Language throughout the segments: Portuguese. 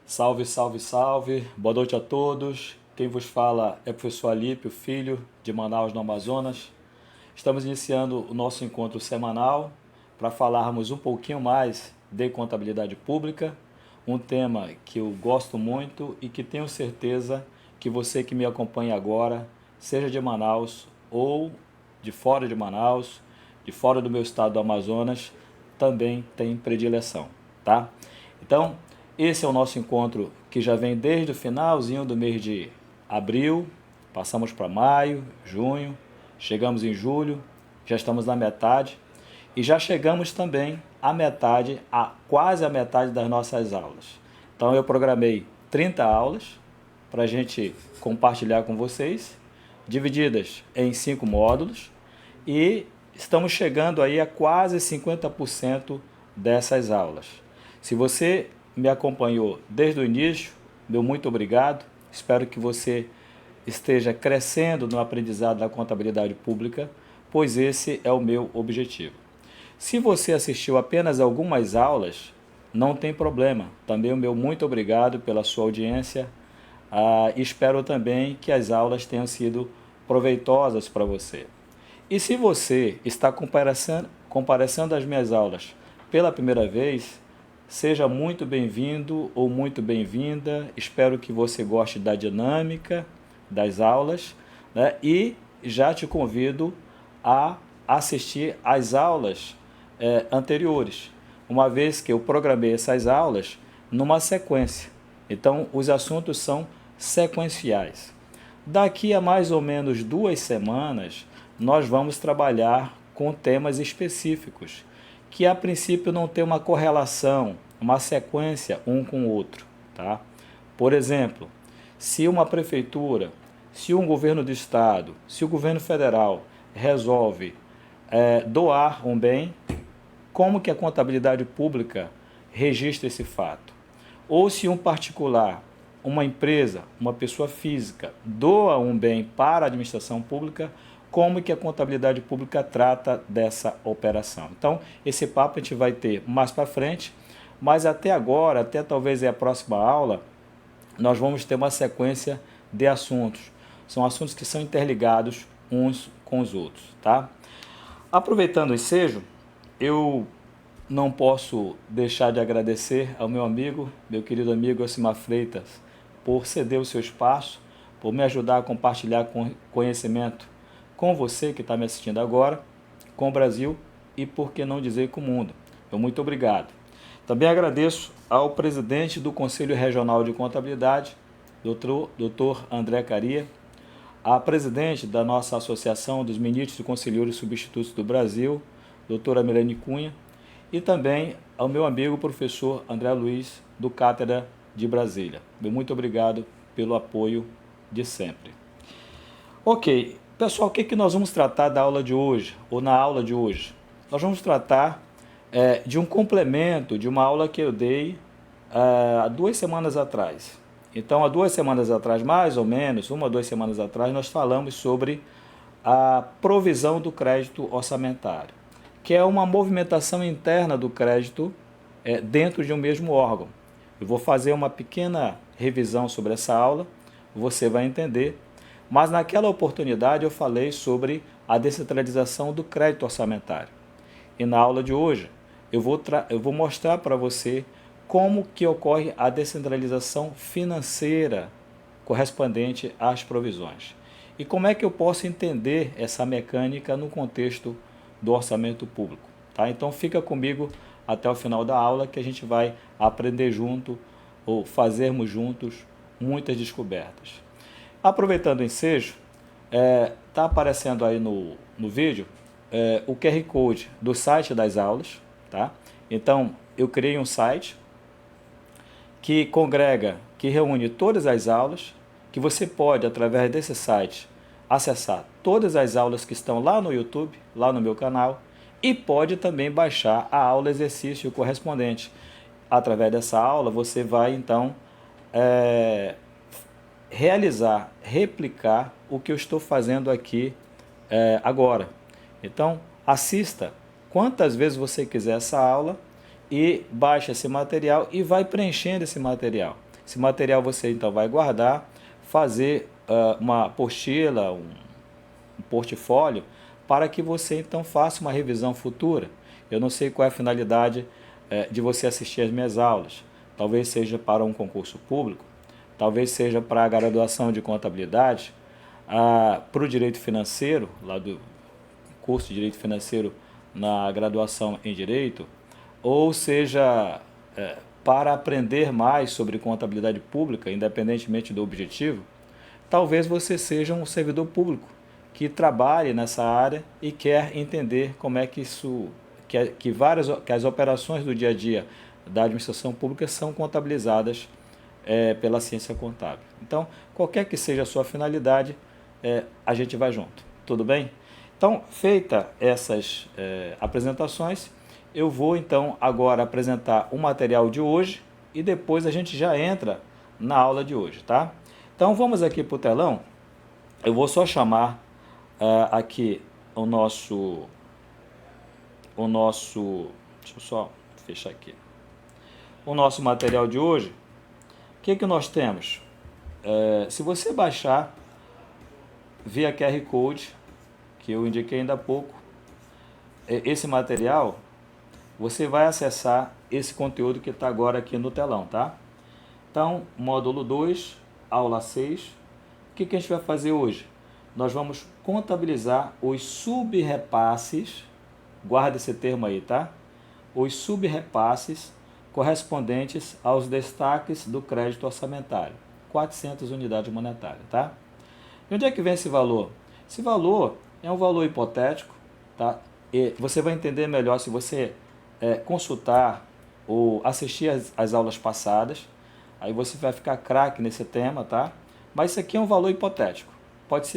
Salve, salve, salve. Boa noite a todos. Quem vos fala é o professor Alípio, filho de Manaus, no Amazonas. Estamos iniciando o nosso encontro semanal para falarmos um pouquinho mais de contabilidade pública, um tema que eu gosto muito e que tenho certeza que você que me acompanha agora, seja de Manaus ou de fora de Manaus, de fora do meu estado do Amazonas, também tem predileção, tá? Então, esse é o nosso encontro que já vem desde o finalzinho do mês de abril, passamos para maio, junho, chegamos em julho, já estamos na metade e já chegamos também à metade, quase a metade das nossas aulas. Então eu programei 30 aulas para a gente compartilhar com vocês, divididas em 5 módulos e estamos chegando aí a quase 50% dessas aulas. Se você me acompanhou desde o início, meu muito obrigado. Espero que você esteja crescendo no aprendizado da contabilidade pública, pois esse é o meu objetivo. Se você assistiu apenas algumas aulas, não tem problema. Também o meu muito obrigado pela sua audiência. Espero também que as aulas tenham sido proveitosas para você. E se você está comparecendo às minhas aulas pela primeira vez, seja muito bem-vindo ou muito bem-vinda. Espero que você goste da dinâmica das aulas, né? E já te convido a assistir às aulas anteriores, uma vez que eu programei essas aulas numa sequência. Então, os assuntos são sequenciais. Daqui a mais ou menos 2 semanas, nós vamos trabalhar com temas específicos, que a princípio não tem uma correlação, uma sequência um com o outro, tá? Por exemplo, se uma prefeitura, se um governo do estado, se o governo federal resolve doar um bem, como que a contabilidade pública registra esse fato? Ou se um particular, uma empresa, uma pessoa física doa um bem para a administração pública, como que a contabilidade pública trata dessa operação. Então, esse papo a gente vai ter mais para frente, mas até agora, até talvez a próxima aula, nós vamos ter uma sequência de assuntos. São assuntos que são interligados uns com os outros, tá? Aproveitando o ensejo, eu não posso deixar de agradecer ao meu amigo, meu querido amigo Elcimar Freitas, por ceder o seu espaço, por me ajudar a compartilhar conhecimento com você que está me assistindo agora, com o Brasil e, por que não dizer, com o mundo. Meu muito obrigado. Também agradeço ao presidente do Conselho Regional de Contabilidade, Dr. André Caria, à presidente da nossa Associação dos Ministros e Conselheiros Substitutos do Brasil, doutora Milene Cunha, e também ao meu amigo professor André Luiz, do Cátedra de Brasília. Meu muito obrigado pelo apoio de sempre. Ok. Pessoal, o que nós vamos tratar da aula de hoje, ou na aula de hoje? Nós vamos tratar de um complemento de uma aula que eu dei há 2 semanas atrás. Então, há 2 semanas atrás, mais ou menos, 1 ou 2 semanas atrás, nós falamos sobre a provisão do crédito orçamentário, que é uma movimentação interna do crédito dentro de um mesmo órgão. Eu vou fazer uma pequena revisão sobre essa aula, você vai entender. Mas naquela oportunidade eu falei sobre a descentralização do crédito orçamentário. E na aula de hoje eu vou mostrar para você como que ocorre a descentralização financeira correspondente às provisões. E como é que eu posso entender essa mecânica no contexto do orçamento público. Tá? Então fica comigo até o final da aula que a gente vai aprender junto ou fazermos juntos muitas descobertas. Aproveitando o ensejo, está aparecendo aí no vídeo o QR Code do site das aulas. Tá? Então, eu criei um site que congrega, que reúne todas as aulas, que você pode, através desse site, acessar todas as aulas que estão lá no YouTube, lá no meu canal, e pode também baixar a aula exercício correspondente. Através dessa aula, você vai, então, realizar, replicar o que eu estou fazendo aqui agora. Então, assista quantas vezes você quiser essa aula e baixa esse material e vai preenchendo esse material. Esse material você então vai guardar, fazer uma apostila, um portfólio, para que você então faça uma revisão futura. Eu não sei qual é a finalidade de você assistir às minhas aulas. Talvez seja para um concurso público, talvez seja para a graduação de contabilidade, para o direito financeiro, lá do curso de direito financeiro na graduação em direito, ou seja, para aprender mais sobre contabilidade pública, independentemente do objetivo. Talvez você seja um servidor público que trabalhe nessa área e quer entender como é que isso, que as operações do dia a dia da administração pública são contabilizadas pela ciência contábil. Então, qualquer que seja a sua finalidade, a gente vai junto. Tudo bem? Então, feita essas apresentações, eu vou então agora apresentar o material de hoje e depois a gente já entra na aula de hoje, tá? Então vamos aqui para o telão. Eu vou só chamar aqui o nosso, deixa eu só fechar aqui, o nosso material de hoje. O que nós temos? Se você baixar via QR Code, que eu indiquei ainda há pouco, esse material, você vai acessar esse conteúdo que está agora aqui no telão, tá? Então, módulo 2, aula 6. O que a gente vai fazer hoje? Nós vamos contabilizar os subrepasses, guarda esse termo aí, tá? Os subrepasses correspondentes aos destaques do crédito orçamentário, 400 unidades monetárias, tá? E onde é que vem esse valor? Esse valor é um valor hipotético, tá? E você vai entender melhor se você consultar ou assistir às aulas passadas. Aí você vai ficar craque nesse tema, tá? Mas isso aqui é um valor hipotético.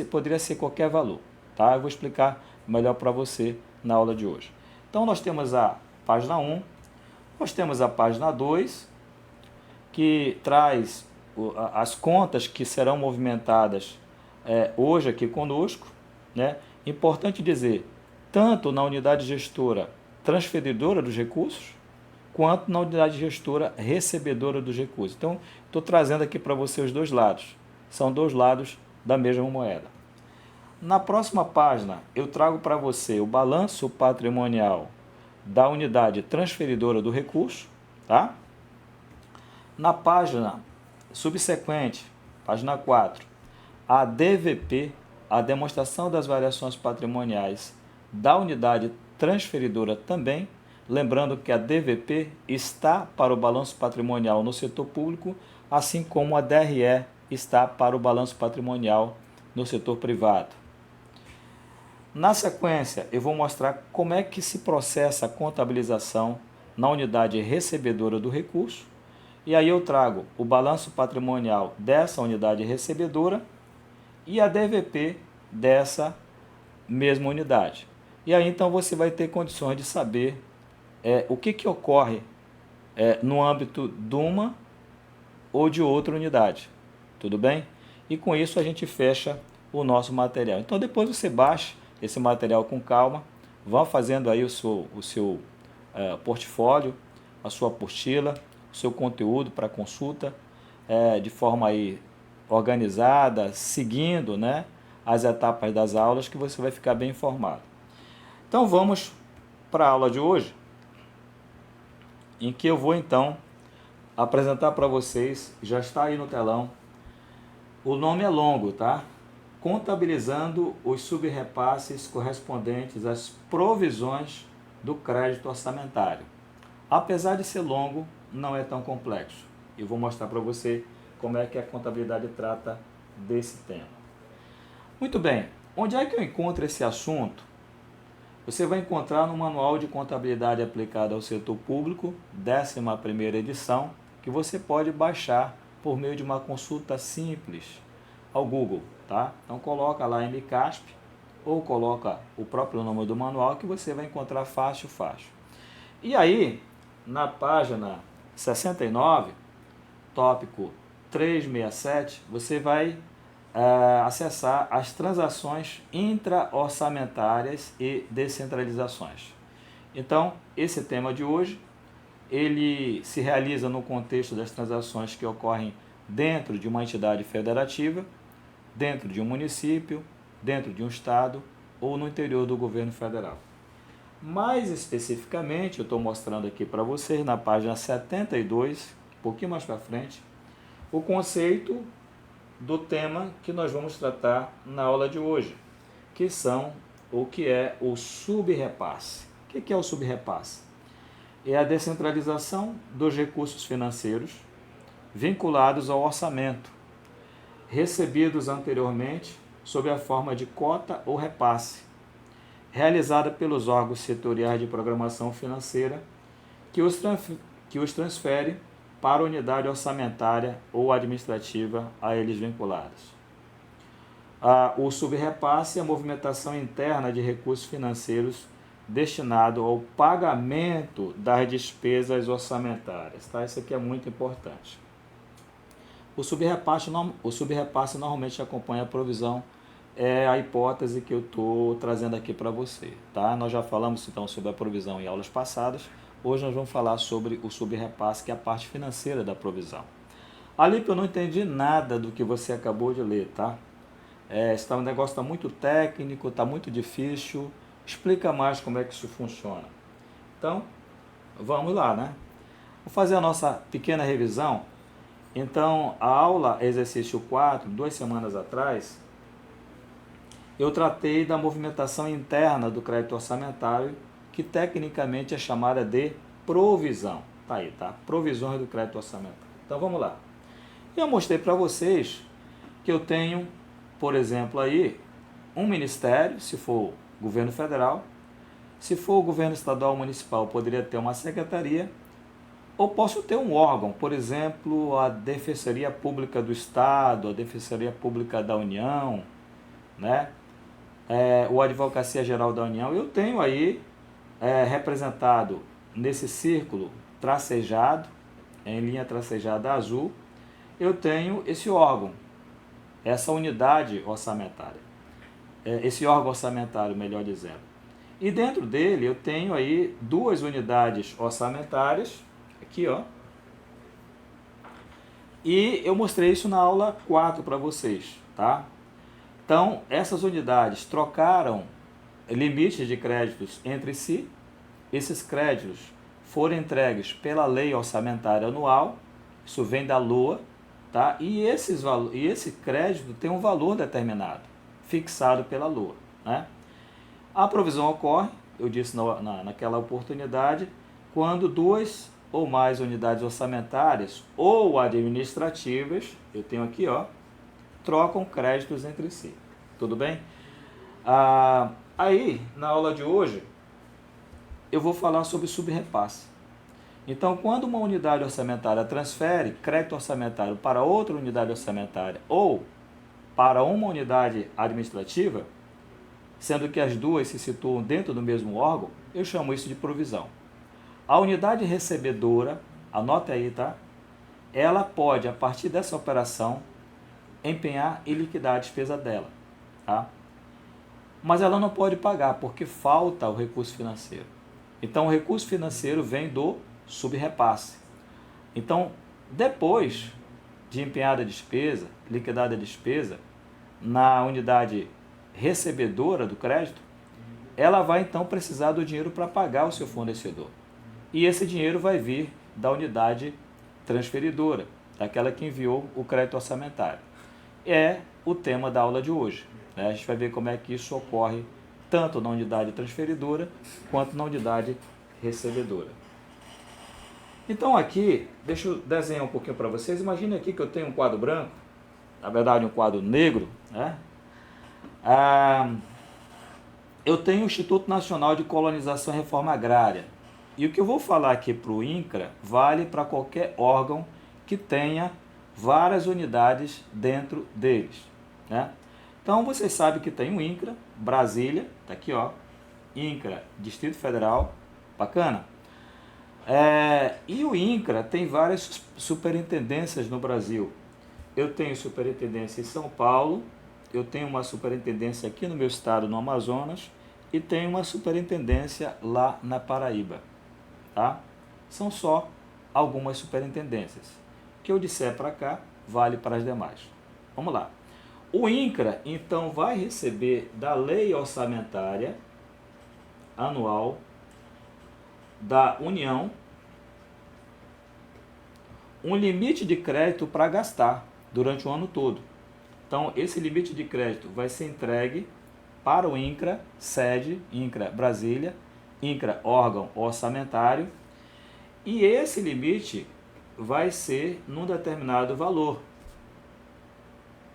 Poderia ser qualquer valor, tá? Eu vou explicar melhor para você na aula de hoje. Então nós temos a página 1, nós temos a página 2, que traz as contas que serão movimentadas hoje aqui conosco, né? Importante dizer, tanto na unidade gestora transferidora dos recursos, quanto na unidade gestora recebedora dos recursos. Então, estou trazendo aqui para você os dois lados. São dois lados da mesma moeda. Na próxima página, eu trago para você o balanço patrimonial da unidade transferidora do recurso, tá? Na página subsequente, página 4, a DVP, a demonstração das variações patrimoniais da unidade transferidora também, lembrando que a DVP está para o balanço patrimonial no setor público, assim como a DRE está para o balanço patrimonial no setor privado. Na sequência, eu vou mostrar como é que se processa a contabilização na unidade recebedora do recurso, e aí eu trago o balanço patrimonial dessa unidade recebedora e a DVP dessa mesma unidade. E aí então você vai ter condições de saber o que ocorre no âmbito de uma ou de outra unidade. Tudo bem? E com isso a gente fecha o nosso material. Então depois você baixa esse material com calma, vá fazendo aí o seu portfólio, a sua apostila, o seu conteúdo para consulta, de forma aí organizada, seguindo, né, as etapas das aulas, que você vai ficar bem informado. Então vamos para a aula de hoje, em que eu vou então apresentar para vocês, já está aí no telão, o nome é longo, tá? Contabilizando os subrepasses correspondentes às provisões do crédito orçamentário. Apesar de ser longo, não é tão complexo. Eu vou mostrar para você como é que a contabilidade trata desse tema. Muito bem, onde é que eu encontro esse assunto? Você vai encontrar no Manual de Contabilidade Aplicada ao Setor Público, 11ª edição, que você pode baixar por meio de uma consulta simples ao Google, tá? Então coloca lá MCASP ou coloca o próprio nome do manual que você vai encontrar fácil. E aí, na página 69, tópico 367, você vai acessar as transações intra-orçamentárias e descentralizações. Então, esse tema de hoje, ele se realiza no contexto das transações que ocorrem dentro de uma entidade federativa, dentro de um município, dentro de um estado ou no interior do governo federal. Mais especificamente, eu estou mostrando aqui para vocês na página 72, um pouquinho mais para frente, o conceito do tema que nós vamos tratar na aula de hoje, que é o subrepasse. O que é o subrepasse? É a descentralização dos recursos financeiros vinculados ao orçamento, recebidos anteriormente sob a forma de cota ou repasse, realizada pelos órgãos setoriais de programação financeira que os transfere para a unidade orçamentária ou administrativa a eles vinculados. O subrepasse é a movimentação interna de recursos financeiros destinado ao pagamento das despesas orçamentárias. Tá? Isso aqui é muito importante. O subrepasse normalmente acompanha a provisão, é a hipótese que eu estou trazendo aqui para você. Tá? Nós já falamos então sobre a provisão em aulas passadas. Hoje nós vamos falar sobre o subrepasse, que é a parte financeira da provisão. Alipe, eu não entendi nada do que você acabou de ler, tá? O negócio está muito técnico, está muito difícil. Explica mais como é que isso funciona. Então, vamos lá, né? Vou fazer a nossa pequena revisão. Então, a aula exercício 4, 2 semanas atrás, eu tratei da movimentação interna do crédito orçamentário, que tecnicamente é chamada de provisão. Tá aí, tá? Provisões do crédito orçamentário. Então, vamos lá. Eu mostrei para vocês que eu tenho, por exemplo, aí, um ministério, se for governo federal, se for o governo estadual ou municipal, poderia ter uma secretaria, ou posso ter um órgão, por exemplo, a Defensoria Pública do Estado, a Defensoria Pública da União, né? Ou a Advocacia Geral da União. Eu tenho aí representado nesse círculo tracejado, em linha tracejada azul, eu tenho esse órgão, essa unidade orçamentária, esse órgão orçamentário, melhor dizendo. E dentro dele eu tenho aí 2 unidades orçamentárias, aqui ó, e eu mostrei isso na aula 4 para vocês, tá? Então, essas unidades trocaram limites de créditos entre si, esses créditos foram entregues pela lei orçamentária anual, isso vem da LOA, tá? E esse crédito tem um valor determinado, fixado pela LOA, né? A provisão ocorre, eu disse naquela oportunidade, quando 2 ou mais unidades orçamentárias ou administrativas, eu tenho aqui, ó, trocam créditos entre si. Tudo bem? Aí, na aula de hoje, eu vou falar sobre subrepasse. Então, quando uma unidade orçamentária transfere crédito orçamentário para outra unidade orçamentária ou para uma unidade administrativa, sendo que as duas se situam dentro do mesmo órgão, eu chamo isso de provisão. A unidade recebedora, anote aí, tá? Ela pode, a partir dessa operação, empenhar e liquidar a despesa dela, tá? Mas ela não pode pagar, porque falta o recurso financeiro. Então, o recurso financeiro vem do subrepasse. Então, depois de empenhada a despesa, liquidada a despesa, na unidade recebedora do crédito, ela vai então precisar do dinheiro para pagar o seu fornecedor. E esse dinheiro vai vir da unidade transferidora, daquela que enviou o crédito orçamentário. É o tema da aula de hoje, né? A gente vai ver como é que isso ocorre tanto na unidade transferidora quanto na unidade recebedora. Então aqui, deixa eu desenhar um pouquinho para vocês. Imagine aqui que eu tenho um quadro branco, na verdade um quadro negro, né? Eu tenho o Instituto Nacional de Colonização e Reforma Agrária. E o que eu vou falar aqui para o INCRA vale para qualquer órgão que tenha várias unidades dentro deles, né? Então vocês sabem que tem o INCRA, Brasília, tá aqui ó, INCRA, Distrito Federal, bacana? E o INCRA tem várias superintendências no Brasil. Eu tenho superintendência em São Paulo, eu tenho uma superintendência aqui no meu estado, no Amazonas, e tem uma superintendência lá na Paraíba, tá? São só algumas superintendências. O que eu disser para cá, vale para as demais. Vamos lá. O INCRA, então, vai receber da Lei Orçamentária Anual da União um limite de crédito para gastar durante o ano todo. Então, esse limite de crédito vai ser entregue para o INCRA, sede, INCRA Brasília, INCRA órgão orçamentário, e esse limite vai ser num determinado valor.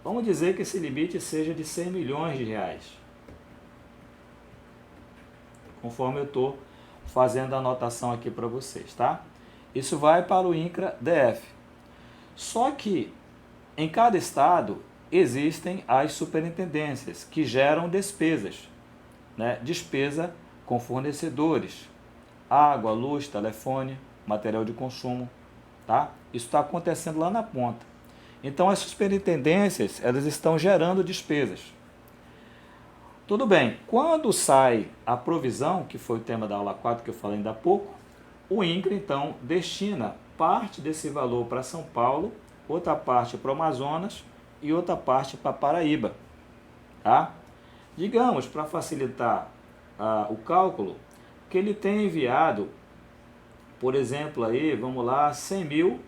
Vamos dizer que esse limite seja de 100 milhões de reais. Conforme eu estou fazendo a anotação aqui para vocês, tá? Isso vai para o INCRA DF. Só que em cada estado existem as superintendências que geram despesas, né? Despesa com fornecedores, água, luz, telefone, material de consumo, tá? Isso está acontecendo lá na ponta. Então as superintendências, elas estão gerando despesas. Tudo bem, quando sai a provisão, que foi o tema da aula 4 que eu falei ainda há pouco, o INCRA então destina parte desse valor para São Paulo, outra parte para o Amazonas e outra parte para Paraíba, tá? Digamos, para facilitar o cálculo, que ele tem enviado, por exemplo, aí, vamos lá, 100 mil,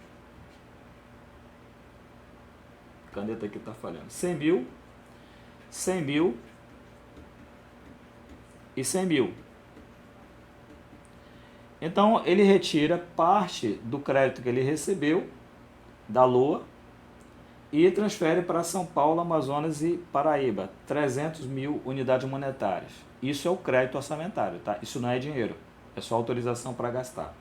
a caneta aqui está falhando, 100 mil, 100 mil e 100 mil. Então, ele retira parte do crédito que ele recebeu da LOA e transfere para São Paulo, Amazonas e Paraíba, 300 mil unidades monetárias. Isso é o crédito orçamentário, tá? Isso não é dinheiro, é só autorização para gastar.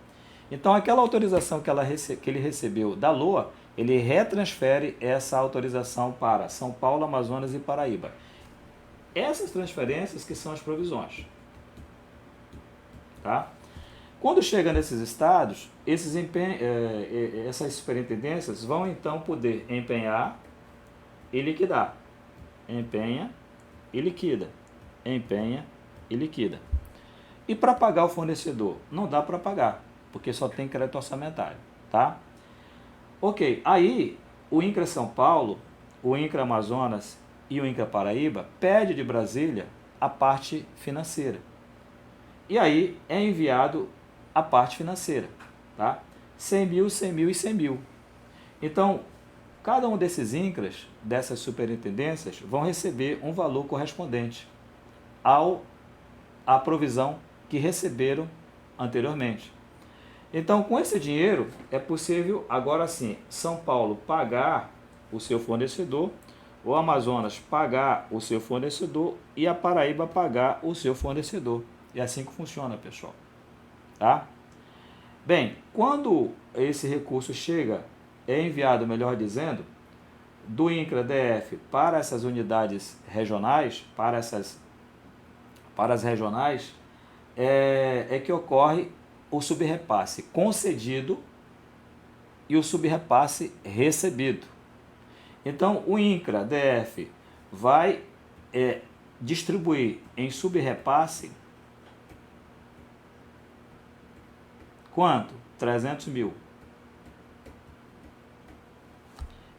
Então, aquela autorização que ele recebeu da LOA, ele retransfere essa autorização para São Paulo, Amazonas e Paraíba. Essas transferências que são as provisões, tá? Quando chega nesses estados, essas superintendências vão então poder empenhar e liquidar. Empenha e liquida. Empenha e liquida. E para pagar o fornecedor? Não dá para pagar, porque só tem crédito orçamentário, tá? Ok, aí o INCRA São Paulo, o INCRA Amazonas e o INCRA Paraíba pede de Brasília a parte financeira. E aí é enviado a parte financeira, tá? 100 mil, 100 mil e 100 mil. Então, cada um desses INCRAs, dessas superintendências, vão receber um valor correspondente à provisão que receberam anteriormente. Então, com esse dinheiro, é possível, agora sim, São Paulo pagar o seu fornecedor, o Amazonas pagar o seu fornecedor e a Paraíba pagar o seu fornecedor. É assim que funciona, pessoal. Tá? Bem, quando esse recurso chega, é enviado, melhor dizendo, do INCRA DF para essas unidades regionais, para as regionais, é que ocorre o subrepasse concedido e o subrepasse recebido. Então, o INCRA DF vai distribuir em subrepasse quanto? 300 mil.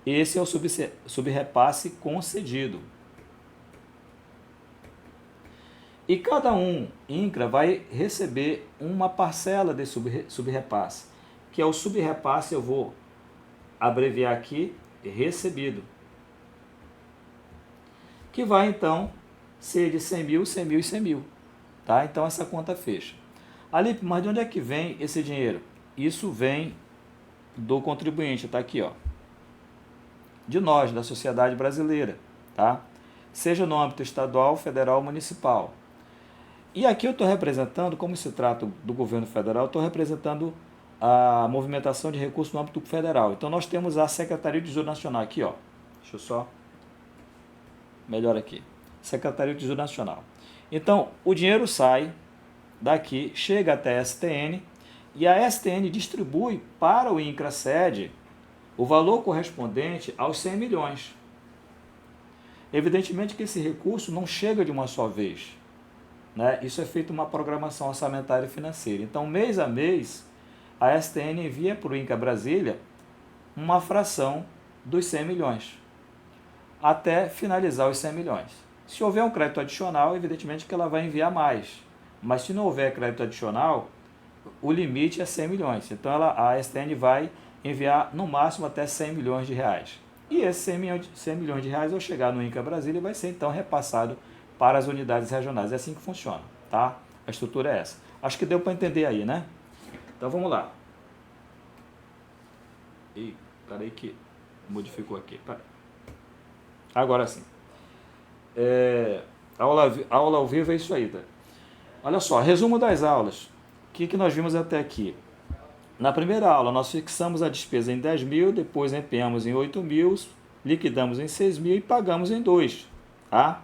Esse é o subrepasse concedido. E cada INCRA vai receber uma parcela desse subrepasse, que é o subrepasse, eu vou abreviar aqui, recebido, que vai então ser de 100 mil, 100 mil e 100 mil. Tá? Então essa conta fecha. Alipe, mas de onde é que vem esse dinheiro? Isso vem do contribuinte, tá aqui, ó. De nós, da sociedade brasileira, tá? Seja no âmbito estadual, federal ou municipal. E aqui eu estou representando, como se trata do governo federal, eu estou representando a movimentação de recursos no âmbito federal. Então nós temos a Secretaria de Tesouro Nacional aqui, ó. Deixa eu só melhor aqui. Secretaria de Tesouro Nacional. Então o dinheiro sai daqui, chega até a STN e a STN distribui para o INCRA sede o valor correspondente aos 100 milhões. Evidentemente que esse recurso não chega de uma só vez. né? Isso é feito uma programação orçamentária e financeira. Então, mês a mês, a STN envia para o INCRA Brasília uma fração dos 100 milhões, até finalizar os 100 milhões. Se houver um crédito adicional, evidentemente que ela vai enviar mais. Mas se não houver crédito adicional, o limite é 100 milhões. Então a STN vai enviar no máximo até 100 milhões de reais. E esses 100 milhões de reais, ao chegar no INCRA Brasília, vai ser então repassado para as unidades regionais. É assim que funciona, tá? A estrutura é essa. Acho que deu para entender aí, né? Então vamos lá. Ih, peraí que modificou aqui. Peraí. Agora sim. Aula ao vivo é isso aí, tá? Olha só, resumo das aulas. O que nós vimos até aqui? Na primeira aula, nós fixamos a despesa em 10 mil, depois empenhamos em 8 mil, liquidamos em 6 mil e pagamos em 2. Tá?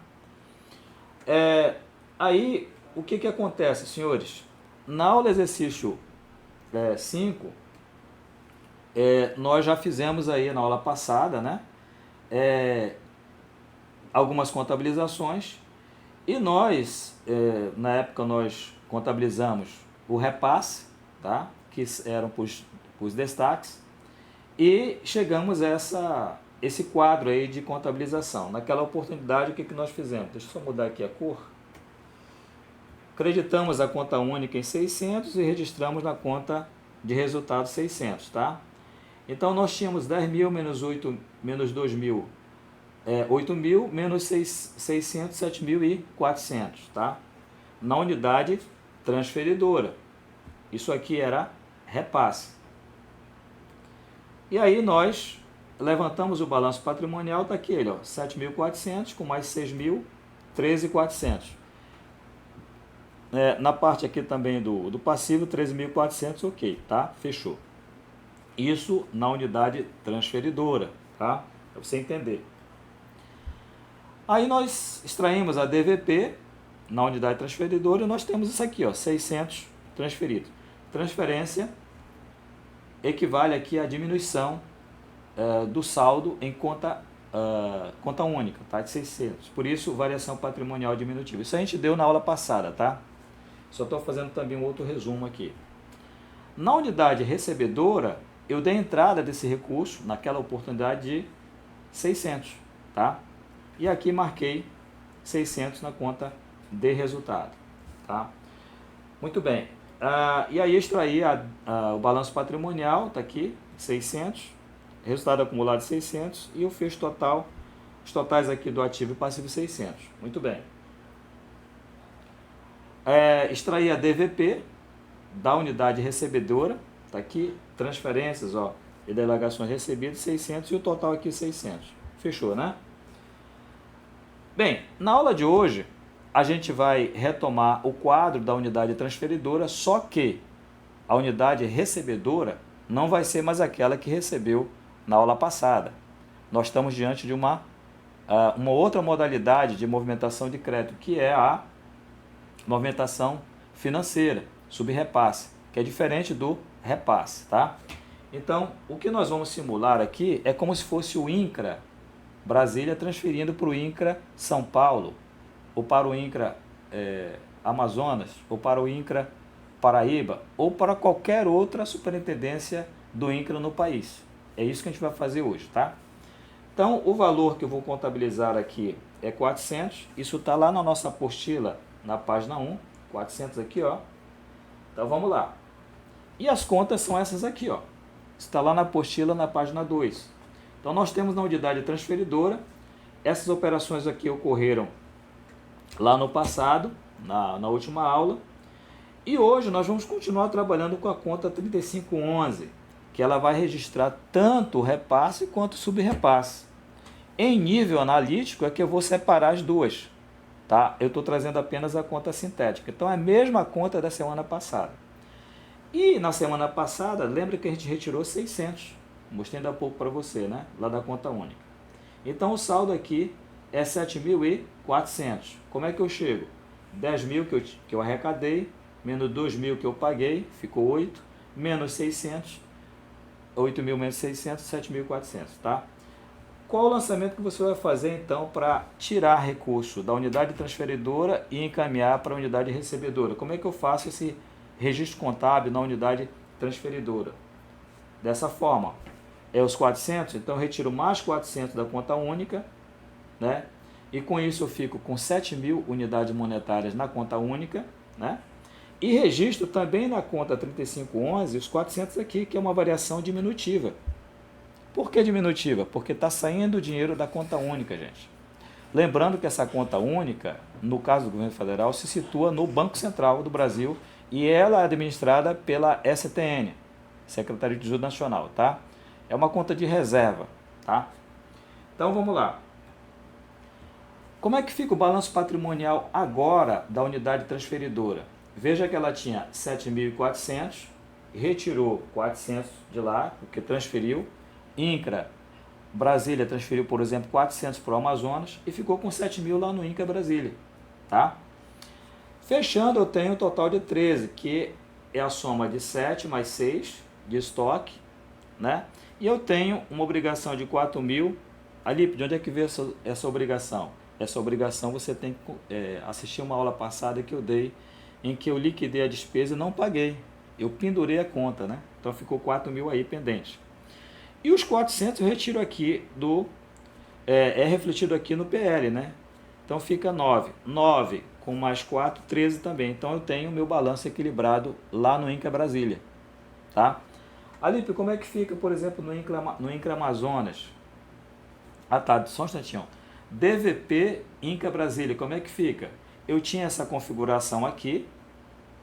Aí, o que acontece, senhores? Na aula exercício 5, nós já fizemos aí na aula passada, né? Algumas contabilizações e nós, na época, nós contabilizamos o repasse, tá? Que eram para os destaques, e chegamos a esse quadro aí de contabilização. Naquela oportunidade, o que nós fizemos? Deixa eu só mudar aqui a cor. Creditamos a conta única em 600 e registramos na conta de resultado 600, tá? Então, nós tínhamos 10 mil menos 2 mil, 8 mil menos 600, 7.400, tá? Na unidade transferidora. Isso aqui era repasse. E aí nós levantamos o balanço patrimonial daquele, ó, 7.400 com mais 6.000, 13.400. Na parte aqui também do passivo, 13.400, ok, tá? Fechou. Isso na unidade transferidora, tá? Para você entender. Aí nós extraímos a DVP na unidade transferidora e nós temos isso aqui, ó, 600 transferidos. Transferência equivale aqui à diminuição do saldo em conta única, tá? De 600. Por isso, variação patrimonial diminutiva. Isso a gente deu na aula passada, tá? Só estou fazendo também um outro resumo aqui. Na unidade recebedora, eu dei entrada desse recurso, naquela oportunidade, de 600, tá? E aqui marquei 600 na conta de resultado, tá? Muito bem. E aí extraí o balanço patrimonial, está aqui, 600, resultado acumulado 600 e o fecho total, os totais aqui do ativo e passivo 600. Muito bem. Extraí a DVP da unidade recebedora, está aqui, transferências, ó, e delegações recebidas 600 e o total aqui 600. Fechou, né? Bem, na aula de hoje, a gente vai retomar o quadro da unidade transferidora, só que a unidade recebedora não vai ser mais aquela que recebeu na aula passada. Nós estamos diante de uma outra modalidade de movimentação de crédito, que é a movimentação financeira, subrepasse, que é diferente do repasse, tá? Então, o que nós vamos simular aqui é como se fosse o INCRA Brasília transferindo para o INCRA São Paulo, ou para o INCRA Amazonas, ou para o INCRA Paraíba, ou para qualquer outra superintendência do INCRA no país. É isso que a gente vai fazer hoje, tá? Então, o valor que eu vou contabilizar aqui é 400, isso está lá na nossa apostila, na página 1, 400 aqui, ó. Então, vamos lá. E as contas são essas aqui, ó. Está lá na apostila, na página 2. Então, nós temos na unidade transferidora, essas operações aqui ocorreram lá no passado, na última aula, e hoje nós vamos continuar trabalhando com a conta 3511, que ela vai registrar tanto o repasse quanto o subrepasse. Em nível analítico é que eu vou separar as duas, tá? Eu estou trazendo apenas a conta sintética, então é a mesma conta da semana passada. E na semana passada, lembra que a gente retirou 600, mostrei ainda há pouco para você, né? Lá da conta única. Então o saldo aqui é 7.400. Como é que eu chego? 10 mil que eu arrecadei, menos 2 mil que eu paguei, ficou 8, menos 600, 8 mil menos 600, 7.400, tá? Qual o lançamento que você vai fazer então para tirar recurso da unidade transferidora e encaminhar para a unidade recebedora? Como é que eu faço esse registro contábil na unidade transferidora? Dessa forma, é os 400, então eu retiro mais 400 da conta única, né? E com isso eu fico com 7.000 unidades monetárias na conta única, né? E registro também na conta 3511 os 400 aqui, que é uma variação diminutiva. Por que diminutiva? Porque está saindo o dinheiro da conta única, gente. Lembrando que essa conta única, no caso do governo federal, se situa no Banco Central do Brasil e ela é administrada pela STN, Secretaria de Tesouro Nacional, tá? É uma conta de reserva, tá? Então vamos lá. Como é que fica o balanço patrimonial agora da unidade transferidora? Veja que ela tinha 7.400, retirou 400 de lá, porque transferiu. INCRA Brasília transferiu, por exemplo, 400 para o Amazonas e ficou com 7.000 lá no INCRA Brasília, tá? Fechando, eu tenho um total de 13, que é a soma de 7 mais 6 de estoque, né? E eu tenho uma obrigação de 4.000. Alipe, de onde é que veio essa obrigação? Essa obrigação você tem que assistir uma aula passada que eu dei, em que eu liquidei a despesa e não paguei. Eu pendurei a conta, né? Então ficou 4.000 aí pendente. E os 400 eu retiro aqui é refletido aqui no PL, né? Então fica 9. 9 com mais 4, 13 também. Então eu tenho o meu balanço equilibrado lá no INCRA Brasília, tá? Alipe, como é que fica, por exemplo, no INCRA Amazonas? Ah, tá, só um instantinho. DVP INCRA Brasília, como é que fica? Eu tinha essa configuração aqui,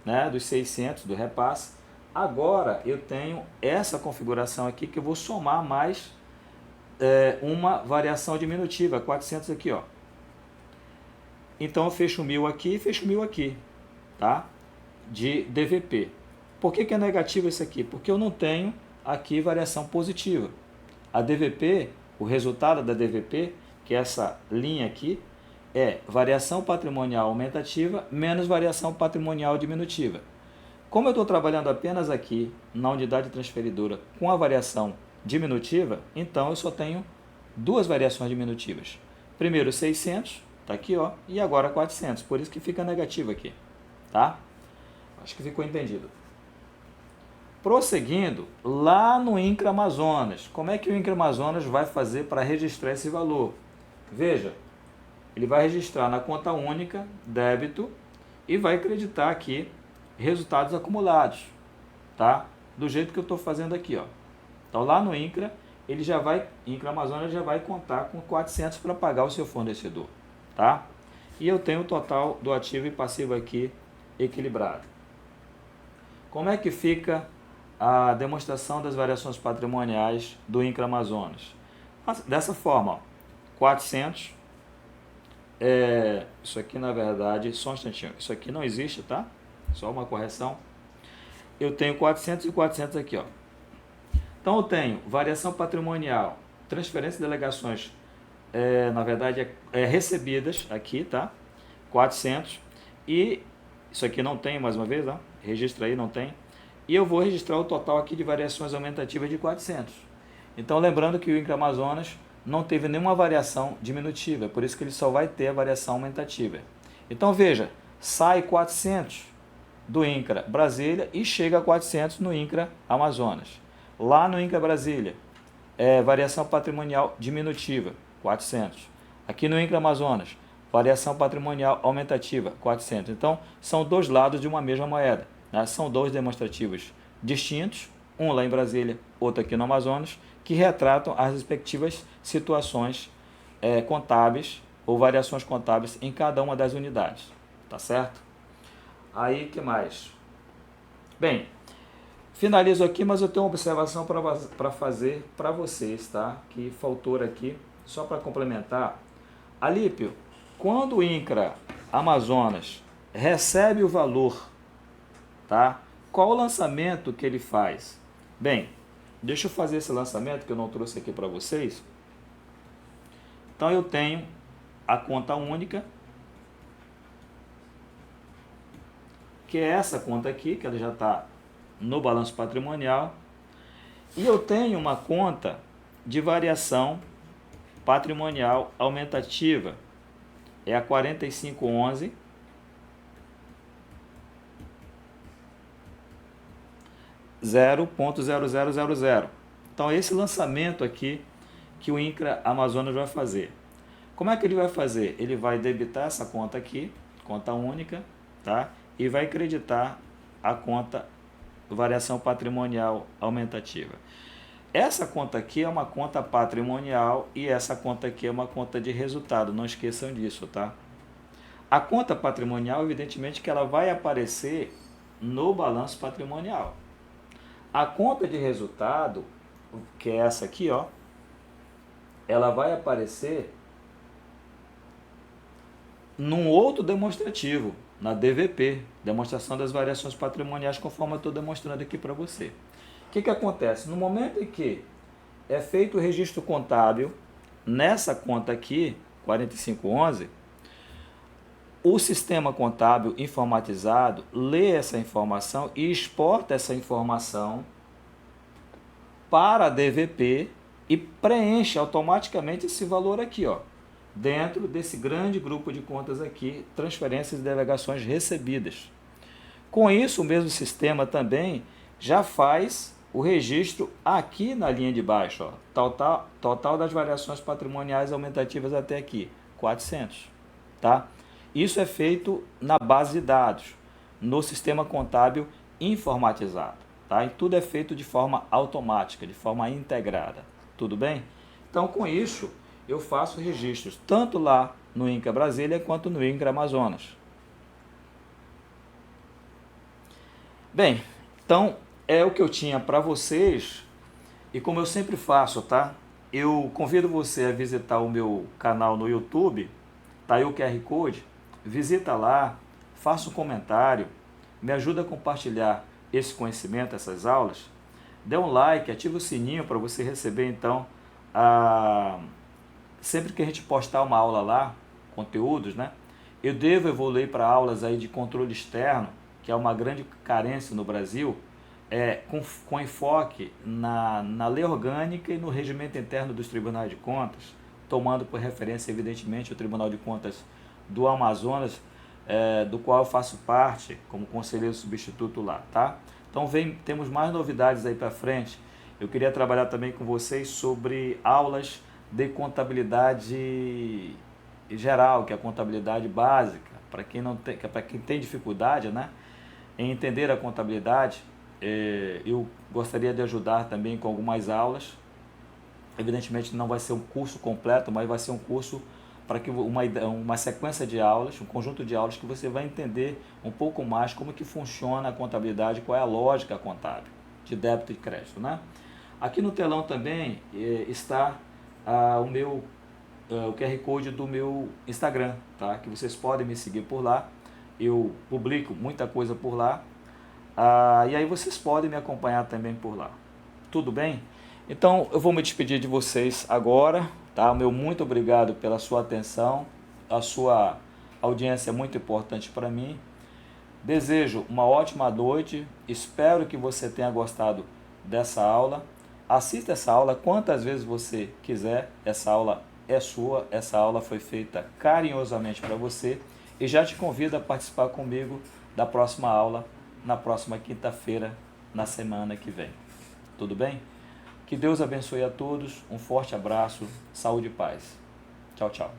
né, dos 600 do repasse. Agora eu tenho essa configuração aqui que eu vou somar mais uma variação diminutiva, 400 aqui, ó. Então eu fecho 1.000 aqui e fecho 1.000 aqui, tá? De DVP. Por que é negativo isso aqui? Porque eu não tenho aqui variação positiva. A DVP, o resultado da DVP, que é essa linha aqui, é variação patrimonial aumentativa menos variação patrimonial diminutiva. Como eu estou trabalhando apenas aqui na unidade transferidora com a variação diminutiva, então eu só tenho duas variações diminutivas. Primeiro 600, está aqui, ó, e agora 400, por isso que fica negativo aqui, tá? Acho que ficou entendido. Prosseguindo, lá no INCRA Amazonas, como é que o INCRA Amazonas vai fazer para registrar esse valor? Veja, ele vai registrar na conta única, débito, e vai acreditar aqui resultados acumulados, tá? Do jeito que eu estou fazendo aqui, ó. Então lá no INCRA, INCRA Amazonas já vai contar com 400 para pagar o seu fornecedor, tá? E eu tenho o total do ativo e passivo aqui equilibrado. Como é que fica a demonstração das variações patrimoniais do INCRA Amazonas? Dessa forma, ó, 400, isso aqui na verdade, só um instantinho, isso aqui não existe, tá? Só uma correção. Eu tenho 400 e 400 aqui, ó. Então eu tenho variação patrimonial, transferência de delegações, na verdade recebidas aqui, tá? 400. E isso aqui não tem, mais uma vez, ó. Registra aí, não tem. E eu vou registrar o total aqui de variações aumentativas de 400. Então lembrando que o INCRA Amazonas não teve nenhuma variação diminutiva, por isso que ele só vai ter a variação aumentativa. Então veja, sai 400 do INCRA Brasília e chega a 400 no INCRA Amazonas. Lá no INCRA Brasília, variação patrimonial diminutiva, 400. Aqui no INCRA Amazonas, variação patrimonial aumentativa, 400. Então, são dois lados de uma mesma moeda, né? São dois demonstrativos distintos, um lá em Brasília, outro aqui no Amazonas, que retratam as respectivas situações contábeis ou variações contábeis em cada uma das unidades, tá certo? Aí, que mais? Bem, finalizo aqui, mas eu tenho uma observação para fazer para vocês, tá? Que faltou aqui, só para complementar. Alípio, quando o INCRA Amazonas recebe o valor, tá? Qual o lançamento que ele faz? Bem, deixa eu fazer esse lançamento que eu não trouxe aqui para vocês. Então eu tenho a conta única, que é essa conta aqui, que ela já está no balanço patrimonial, e eu tenho uma conta de variação patrimonial aumentativa é a 4511 0.0000. Então, esse lançamento aqui que o INCRA Amazonas vai fazer. Como é que ele vai fazer? Ele vai debitar essa conta aqui, conta única, tá? E vai creditar a conta variação patrimonial aumentativa. Essa conta aqui é uma conta patrimonial e essa conta aqui é uma conta de resultado, não esqueçam disso, tá? A conta patrimonial, evidentemente, que ela vai aparecer no balanço patrimonial. A conta de resultado, que é essa aqui, ó, ela vai aparecer num outro demonstrativo, na DVP, demonstração das variações patrimoniais, conforme eu estou demonstrando aqui para você. O que acontece? No momento em que é feito o registro contábil, nessa conta aqui, 4511, o sistema contábil informatizado lê essa informação e exporta essa informação para a DVP e preenche automaticamente esse valor aqui, ó, dentro desse grande grupo de contas aqui, transferências e delegações recebidas. Com isso, o mesmo sistema também já faz o registro aqui na linha de baixo, ó, total das variações patrimoniais aumentativas até aqui, 400, tá? Isso é feito na base de dados, no sistema contábil informatizado, tá? E tudo é feito de forma automática, de forma integrada, tudo bem? Então, com isso, eu faço registros tanto lá no INCRA Brasília quanto no INCRA Amazonas. Bem, então é o que eu tinha para vocês e como eu sempre faço, tá? Eu convido você a visitar o meu canal no YouTube, tá aí o QR Code, visita lá, faça um comentário, me ajuda a compartilhar esse conhecimento, essas aulas, dê um like, ativa o sininho para você receber então sempre que a gente postar uma aula lá, conteúdos, né? Eu devo evoluir para aulas aí de controle externo, que é uma grande carência no Brasil, com enfoque na lei orgânica e no regimento interno dos tribunais de contas, tomando por referência, evidentemente, o Tribunal de Contas do Amazonas, do qual eu faço parte como conselheiro substituto lá, tá? Então temos mais novidades aí para frente. Eu queria trabalhar também com vocês sobre aulas de contabilidade geral, que é a contabilidade básica, para quem não tem, para quem tem dificuldade, né, em entender a contabilidade. Eu gostaria de ajudar também com algumas aulas. Evidentemente não vai ser um curso completo, mas vai ser um curso para que uma sequência de aulas, um conjunto de aulas que você vai entender um pouco mais como que funciona a contabilidade, qual é a lógica contábil de débito e crédito, né? Aqui no telão também está o QR Code do meu Instagram, tá? Que vocês podem me seguir por lá. Eu publico muita coisa por lá. E aí vocês podem me acompanhar também por lá. Tudo bem? Então eu vou me despedir de vocês agora, tá? O meu muito obrigado pela sua atenção. A sua audiência é muito importante para mim. Desejo uma ótima noite. Espero que você tenha gostado dessa aula. Assista essa aula quantas vezes você quiser. Essa aula é sua. Essa aula foi feita carinhosamente para você. E já te convido a participar comigo da próxima aula, na próxima quinta-feira, na semana que vem. Tudo bem? Que Deus abençoe a todos. Um forte abraço. Saúde e paz. Tchau, tchau.